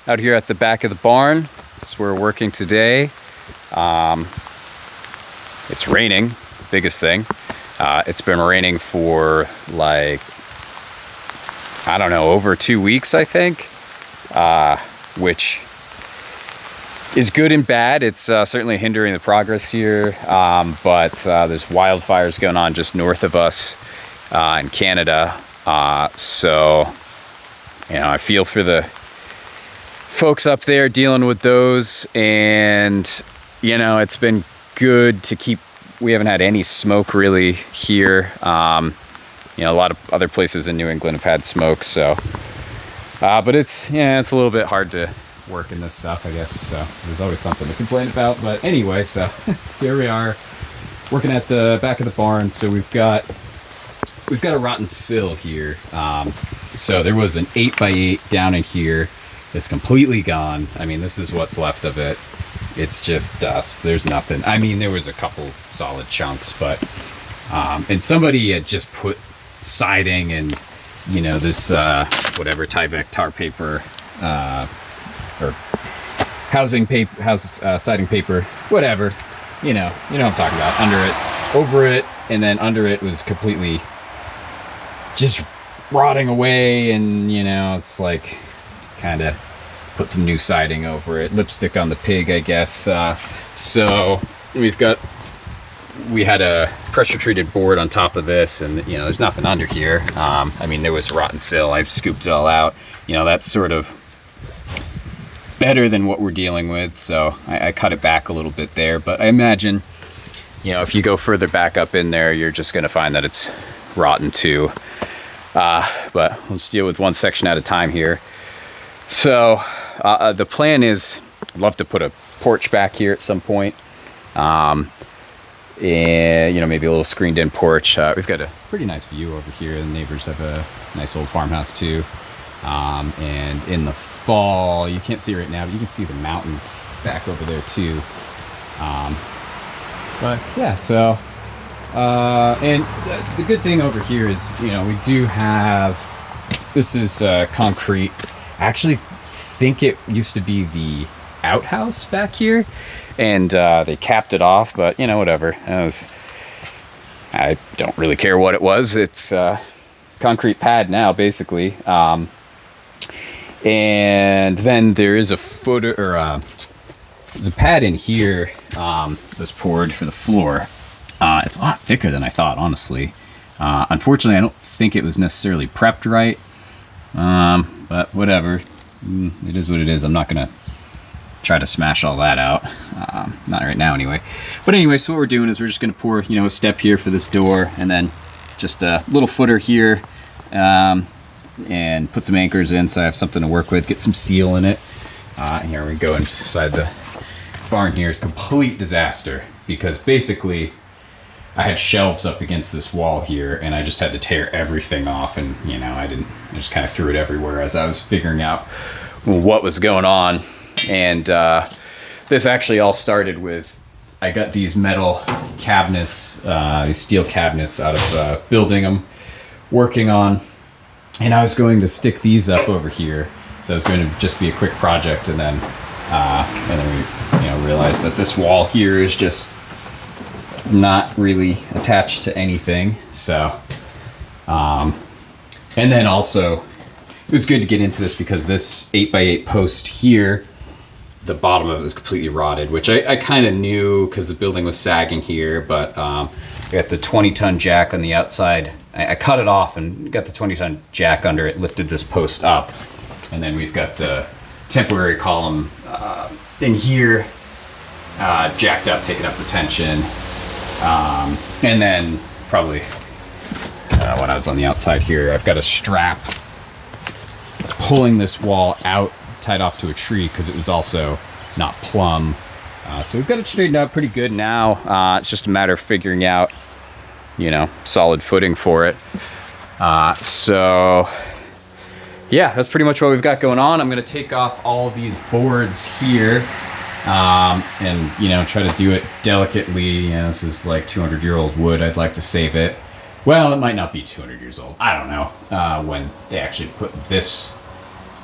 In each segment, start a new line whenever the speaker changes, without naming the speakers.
out here at the back of the barn. So we're working today. It's raining, biggest thing. It's been raining for like, I don't know, over 2 weeks, I think, which is good and bad. It's certainly hindering the progress here, but there's wildfires going on just north of us in Canada. So, you know, I feel for the folks up there dealing with those, and, you know, it's been good to keep, we haven't had any smoke really here. You know, a lot of other places in New England have had smoke, so, but it's, yeah, it's a little bit hard to work in this stuff, I guess, so there's always something to complain about. But anyway, so here we are working at the back of the barn. So we've got a rotten sill here. So there was an 8x8 down in here. It's completely gone. I mean, this is what's left of it. It's just dust. There's nothing. I mean, there was a couple solid chunks, but and somebody had just put siding and, you know, this whatever Tyvek tar paper or housing paper, siding paper, whatever, you know what I'm talking about, under it, over it, and then under it was completely just rotting away. And, you know, it's like kind of put some new siding over it, lipstick on the pig, I guess. So we had a pressure treated board on top of this, and, you know, there's nothing under here. I mean, there was a rotten sill. I scooped it all out. You know, that's sort of better than what we're dealing with, so I cut it back a little bit there. But I imagine, you know, if you go further back up in there, you're just going to find that it's rotten too. But let's deal with one section at a time here. So the plan is, I'd love to put a porch back here at some point, and, you know, maybe a little screened in porch. We've got a pretty nice view over here. The neighbors have a nice old farmhouse too. And in the fall, you can't see right now, but you can see the mountains back over there too. But yeah, so, and the good thing over here is, you know, we do have, this is concrete. I actually think it used to be the outhouse back here, and they capped it off, but, you know, whatever. I don't really care what it was. It's concrete pad now, basically. And then there is a footer, or the pad in here was poured for the floor. It's a lot thicker than I thought, honestly. Unfortunately, I don't think it was necessarily prepped right, but whatever. It is what it is. I'm not going to try to smash all that out. Not right now, anyway. But anyway, so what we're doing is we're just going to pour, you know, a step here for this door, and then just a little footer here, and put some anchors in so I have something to work with, get some steel in it. Here we go inside the barn here. It's a complete disaster because basically I had shelves up against this wall here, and I just had to tear everything off, and, you know, I just kind of threw it everywhere as I was figuring out what was going on. And this actually all started with, I got these metal cabinets, these steel cabinets out of building them, working on, and I was going to stick these up over here. So it was going to just be a quick project, and then we, you know, realized that this wall here is just not really attached to anything. So, and then also it was good to get into this because this 8x8 post here, the bottom of it was completely rotted, which I kind of knew because the building was sagging here, but I got the 20-ton jack on the outside. I cut it off and got the 20-ton jack under it, lifted this post up, and then we've got the temporary column in here, jacked up, taking up the tension, and then probably when I was on the outside here, I've got a strap pulling this wall out, tied off to a tree because it was also not plumb. So we've got it straightened out pretty good now. It's just a matter of figuring out, you know, solid footing for it. So yeah, that's pretty much what we've got going on. I'm going to take off all of these boards here, and, you know, try to do it delicately. You know, this is like 200-year-old wood. I'd like to save it. Well, it might not be 200 years old. I don't know when they actually put this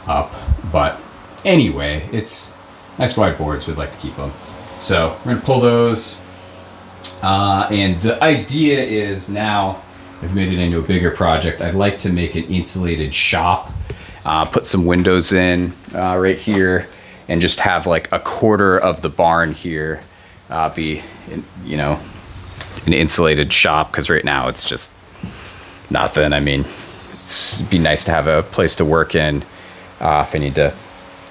up, but Anyway, it's nice wide boards. We'd like to keep them. So we're gonna pull those. And the idea is now I've made it into a bigger project. I'd like to make an insulated shop, put some windows in right here, and just have like a quarter of the barn here be, you know, an insulated shop, because right now it's just nothing. I mean, it'd be nice to have a place to work in if I need to,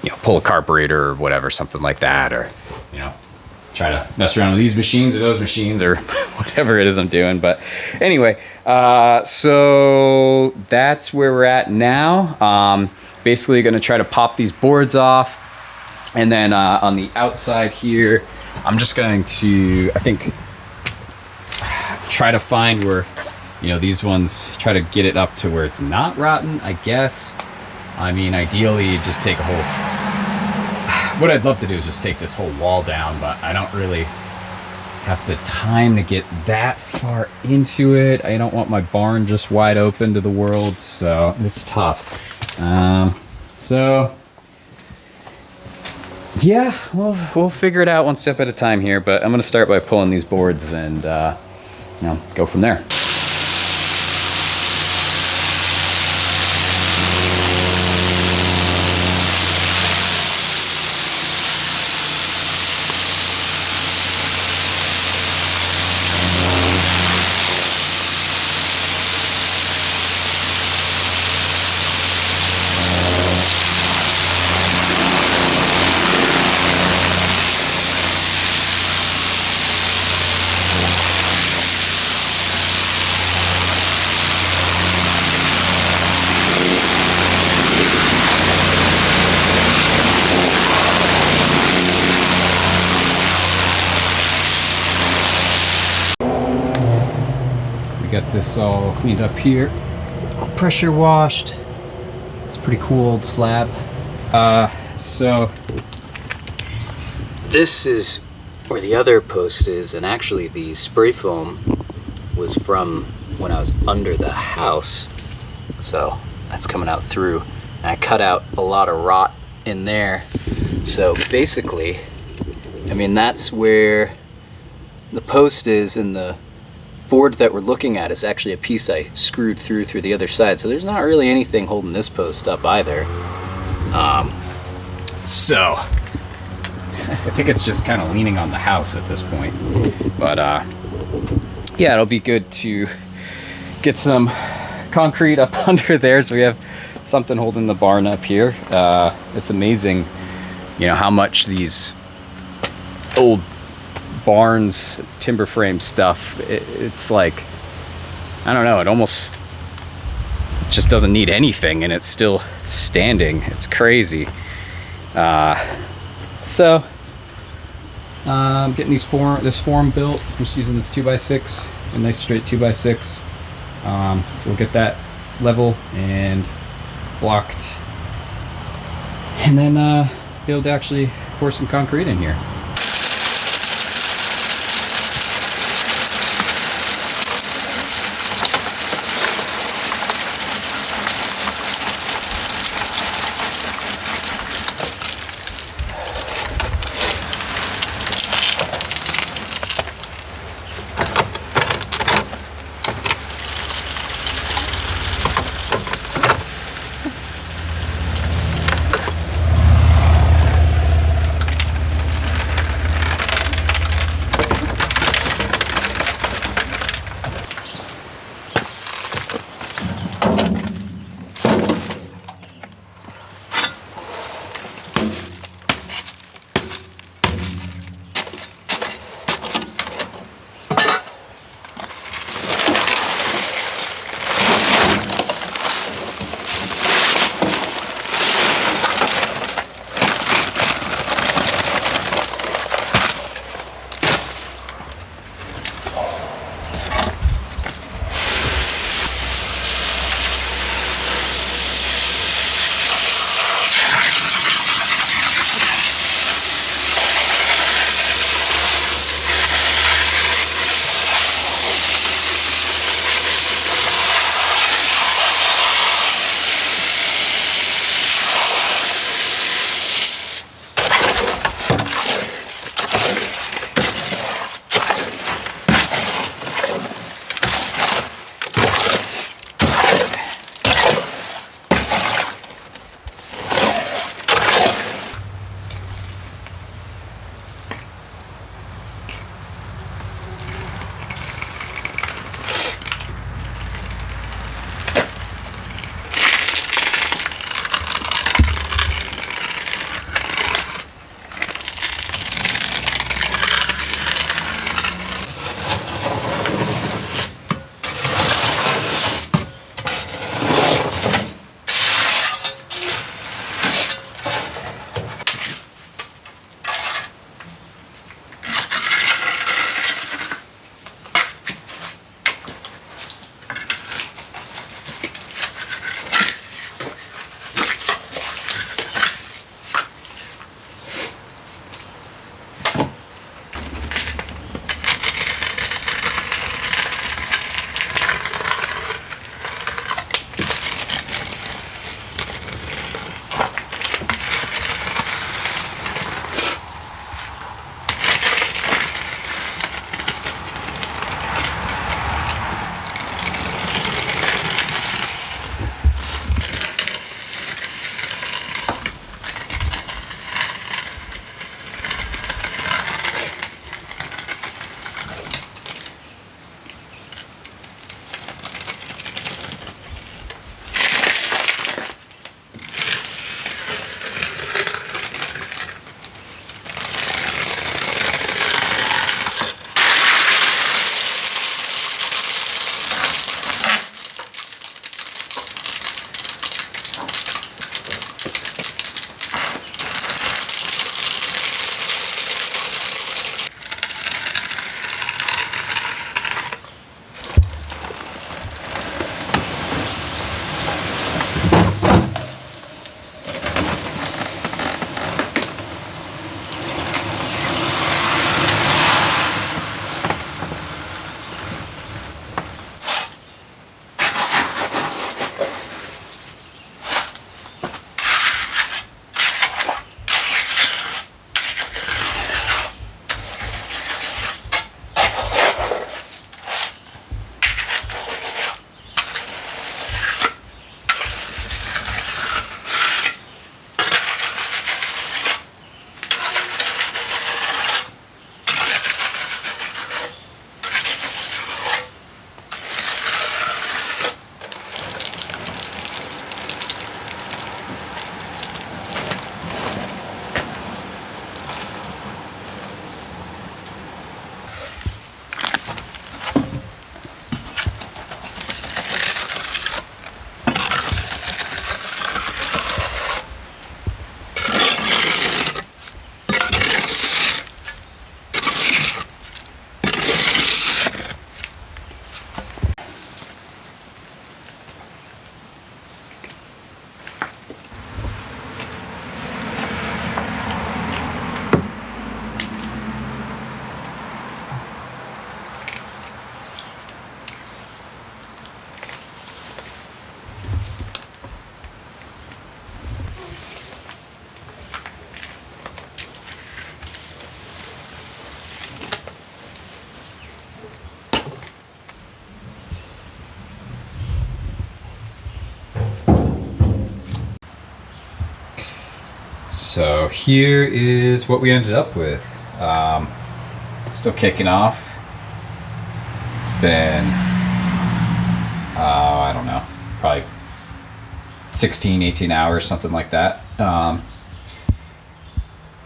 you know, pull a carburetor or whatever, something like that, or, you know, try to mess around with these machines or those machines or whatever it is I'm doing. But anyway, so that's where we're at now. Basically going to try to pop these boards off. And then on the outside here, I'm just going to, I think, try to find where, you know, these ones, try to get it up to where it's not rotten, I guess. I mean, ideally, just take a whole, what I'd love to do is just take this whole wall down, but I don't really have the time to get that far into it. I don't want my barn just wide open to the world, so it's tough. So yeah, we'll figure it out one step at a time here, but I'm gonna start by pulling these boards and you know, go from there. Got this all cleaned up here, all pressure washed. It's a pretty cool old slab. So this is where the other post is, and actually the spray foam was from when I was under the house, so that's coming out through. And I cut out a lot of rot in there, so basically, I mean, that's where the post is, and the board that we're looking at is actually a piece I screwed through the other side, so there's not really anything holding this post up either. So I think it's just kind of leaning on the house at this point, but yeah, it'll be good to get some concrete up under there so we have something holding the barn up here. It's amazing, you know, how much these old barns, timber frame stuff, it's like, I don't know, it almost just doesn't need anything and it's still standing. It's crazy. So I'm getting this form built. I'm just using this 2x6, a nice straight 2x6. So we'll get that level and blocked, and then be able to actually pour some concrete in here. So here is what we ended up with. Still kicking off. It's been, I don't know, probably 16, 18 hours, something like that.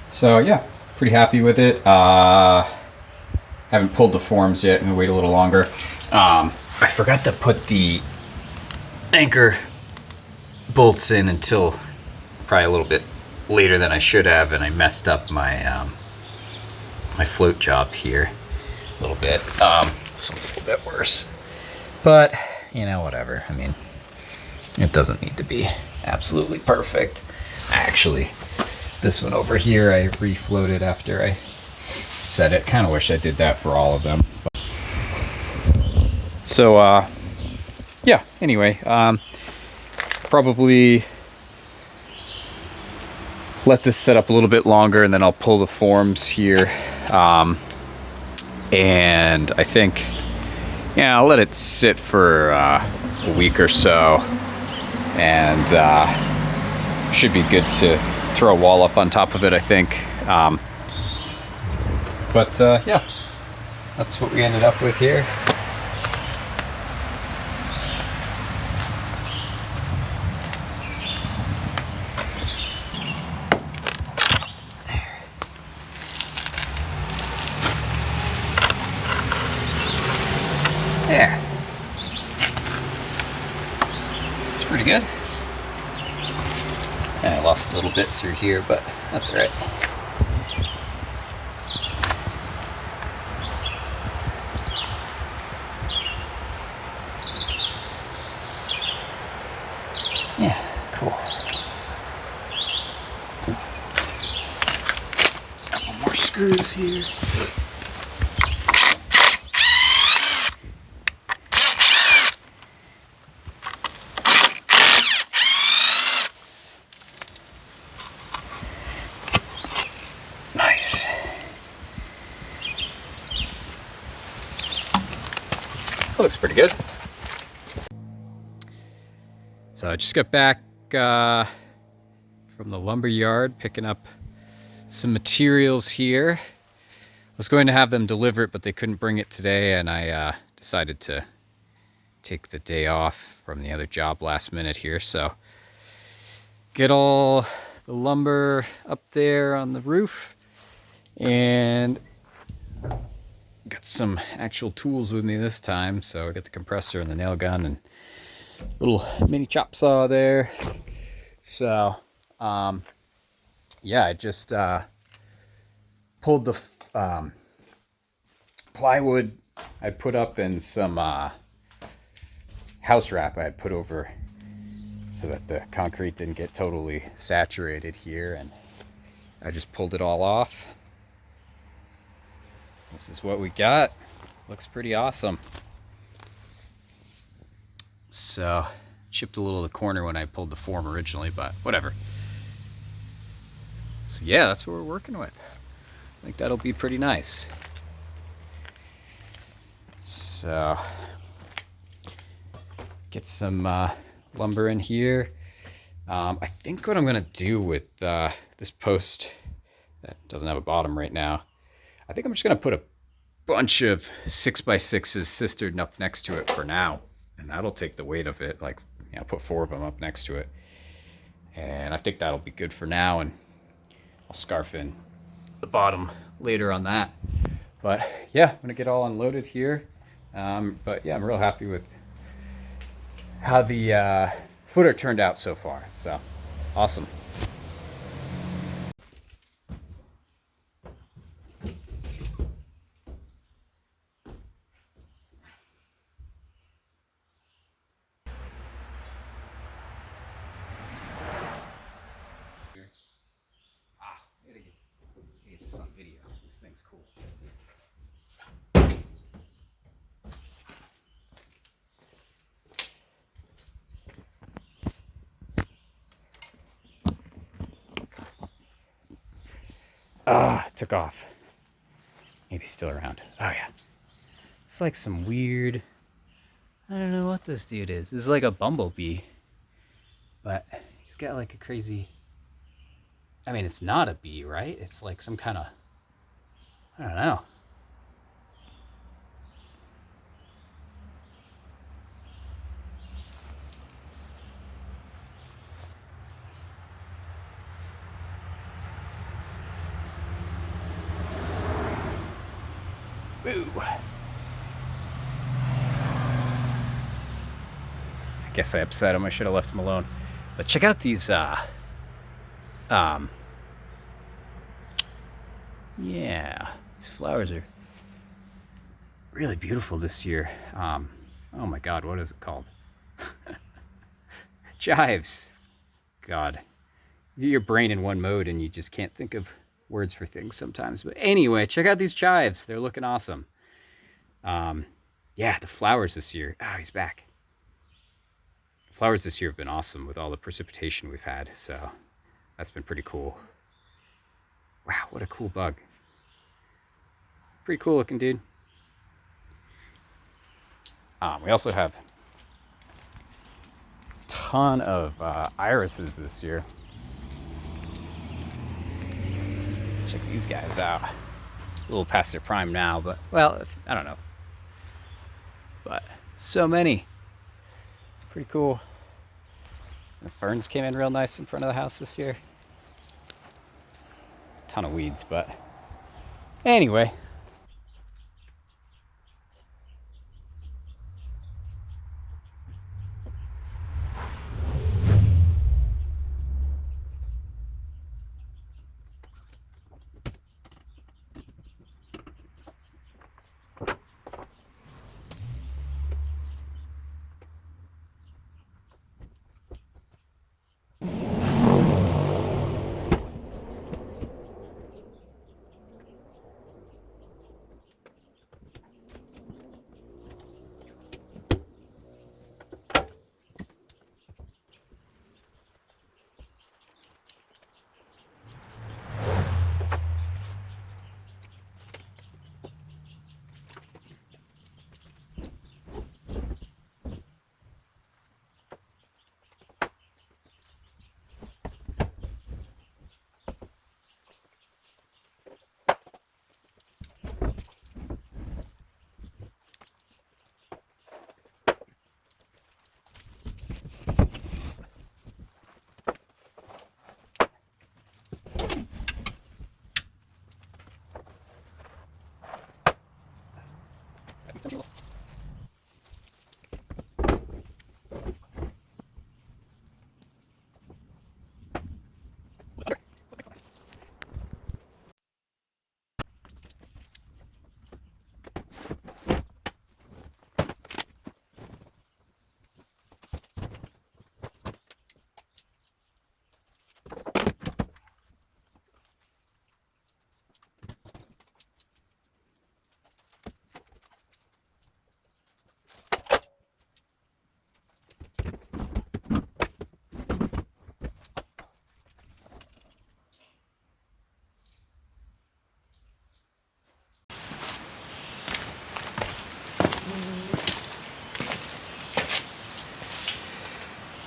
So yeah, pretty happy with it. Haven't pulled the forms yet. I'm gonna wait a little longer. I forgot to put the anchor bolts in until probably a little bit later than I should have, and I messed up my my float job here a little bit. This one's a little bit worse, but you know, whatever. I mean, it doesn't need to be absolutely perfect. Actually, this one over here I refloated after I set it. Kind of wish I did that for all of them. So yeah, anyway, probably let this set up a little bit longer, and then I'll pull the forms here. And I think, yeah, I'll let it sit for a week or so, and should be good to throw a wall up on top of it, I think. But yeah, that's what we ended up with here. There. It's pretty good. I lost a little bit through here, but that's all right. Yeah, cool. Couple more screws here. Nice. That looks pretty good. So I just got back from the lumber yard, picking up some materials here. I was going to have them deliver it, but they couldn't bring it today, and I decided to take the day off from the other job last minute here. So get all the lumber up there on the roof, and got some actual tools with me this time. So I got the compressor and the nail gun and little mini chop saw there. So yeah, I just pulled the plywood I put up and some house wrap I had put over so that the concrete didn't get totally saturated here, and I just pulled it all off. This is what we got. Looks pretty awesome. So chipped a little of the corner when I pulled the form originally, but whatever. So yeah, that's what we're working with. I think that'll be pretty nice. So get some lumber in here. I think what I'm gonna do with this post that doesn't have a bottom right now, I think I'm just gonna put a bunch of 6x6s sistered up next to it for now, and that'll take the weight of it. Like, you know, put 4 of them up next to it, and I think that'll be good for now. And I'll scarf in the bottom later on that. But yeah, I'm gonna get all unloaded here. But yeah, I'm real happy with how the footer turned out so far. So awesome. Get this on video. This thing's cool. It took off. Maybe still around. Oh yeah. It's like some weird, I don't know what this dude is. This is like a bumblebee, but he's got like a crazy I mean, it's not a bee, right? It's like some kind of, I don't know. Woo. I guess I upset him. I should have left him alone. But check out these, yeah, these flowers are really beautiful this year. Oh my God, what is it called? Chives. God, your brain in one mode and you just can't think of words for things sometimes. But anyway, check out these chives. They're looking awesome. Yeah, the flowers this year. Oh, he's back. The flowers this year have been awesome with all the precipitation we've had. So that's been pretty cool. Wow, what a cool bug. Pretty cool looking, dude. We also have a ton of irises this year. Check these guys out. A little past their prime now, but, well, I don't know. But so many. Pretty cool. The ferns came in real nice in front of the house this year. A ton of weeds, but anyway.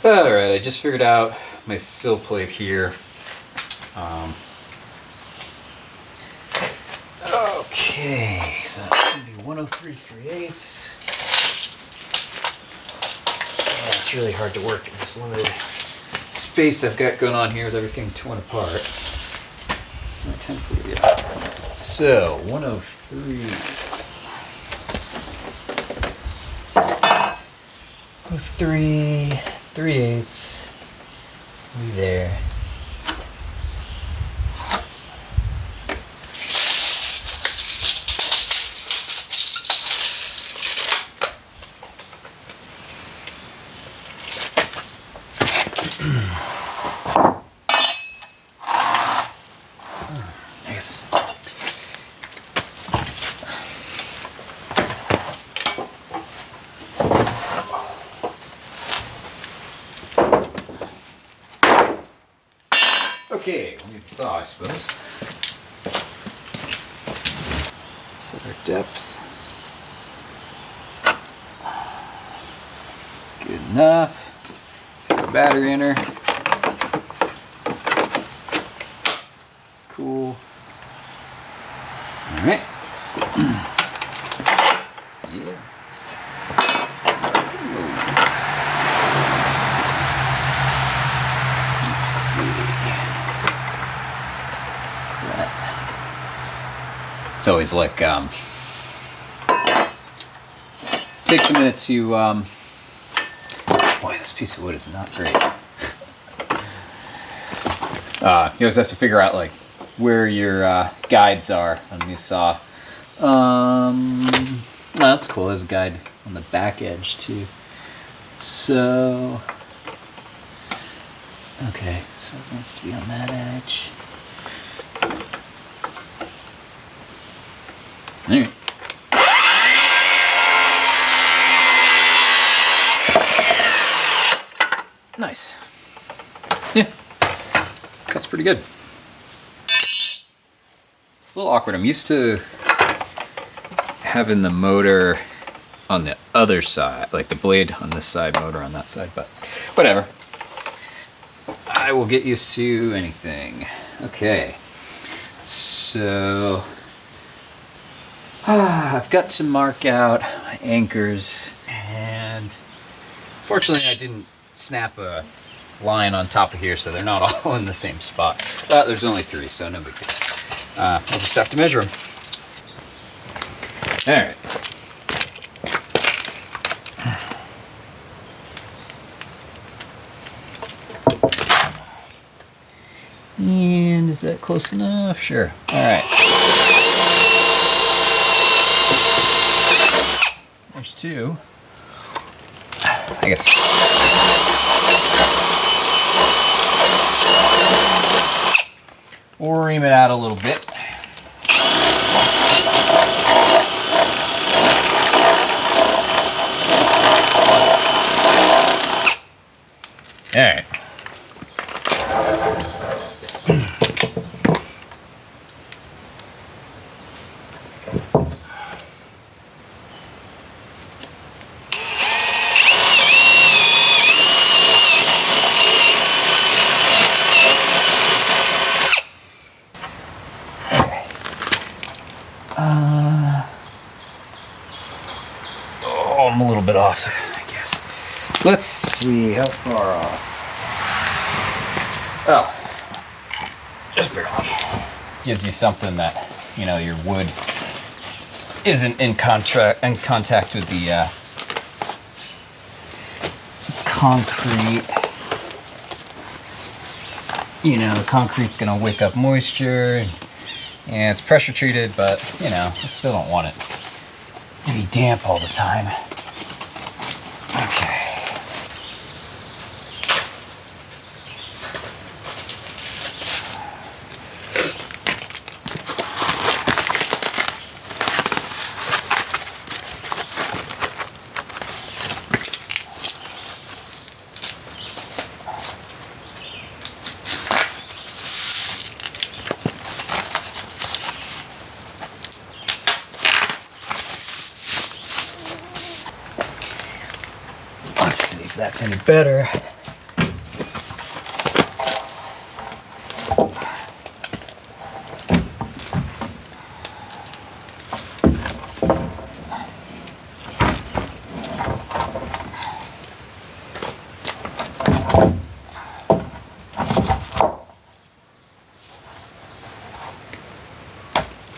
All right, I just figured out my sill plate here. Okay, so that's gonna be 103 3/8. Yeah, it's really hard to work in this limited space I've got going on here with everything torn apart. It's my 10 for you. So 103. 103 3/8. It's gonna be there. Nice. Okay, we need the saw, I suppose. Set our depth. Good enough. Put the battery in her. cool. All right. Yeah. Let's see. It's always like takes a minute to boy, this piece of wood is not great. You always have to figure out like where your guides are on the new saw. Oh, that's cool. There's a guide on the back edge too. So, okay, so it wants to be on that edge. All right. Nice. Yeah, cuts pretty good. It's a little awkward. I'm used to having the motor on the other side, like the blade on this side, motor on that side, but whatever. I will get used to anything. Okay, so I've got to mark out my anchors, and fortunately I didn't snap a line on top of here, so they're not all in the same spot. But there's only 3, so no big deal. I'll just have to measure them. All right. And is that close enough? Sure. All right. There's 2. I guess. We'll ream it out a little bit. All right. Oh, I'm a little bit off, I guess. Let's see, how far off? Oh, just barely. Gives you something that, you know, your wood isn't in contact with the concrete. You know, the concrete's gonna wick up moisture, and it's pressure treated, but you know, I still don't want it to be damp all the time. Okay. Let's see if that's any better.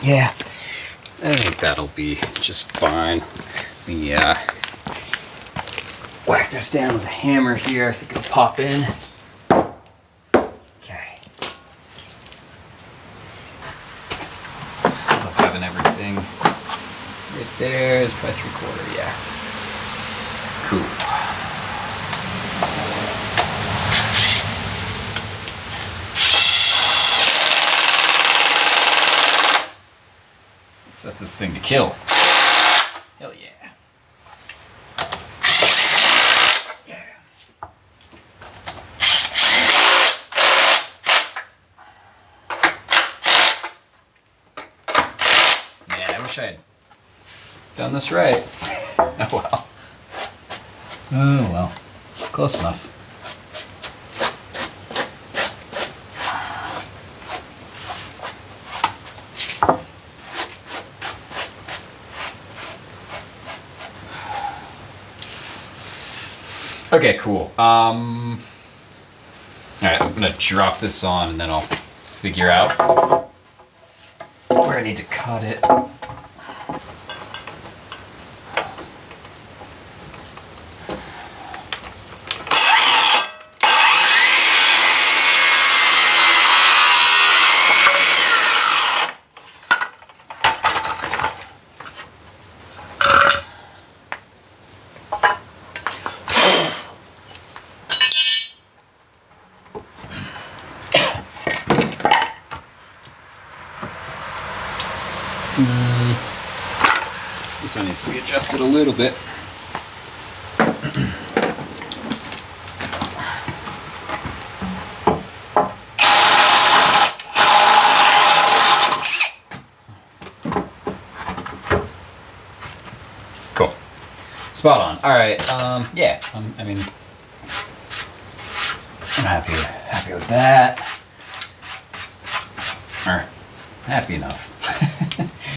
Yeah, I think that'll be just fine. The whack this down with a hammer here. I think it'll pop in. Okay. Love having everything right there. It's probably 3/4, yeah. Cool. Set this thing to kill. Hell yeah. I had done this right. Oh well. Oh well. Close enough. Okay, cool. All right, I'm gonna drop this on and then I'll figure out where I need to cut it. This one needs to be adjusted a little bit. Cool. Spot on. All right. Yeah. I mean, I'm happy with that. Or happy enough.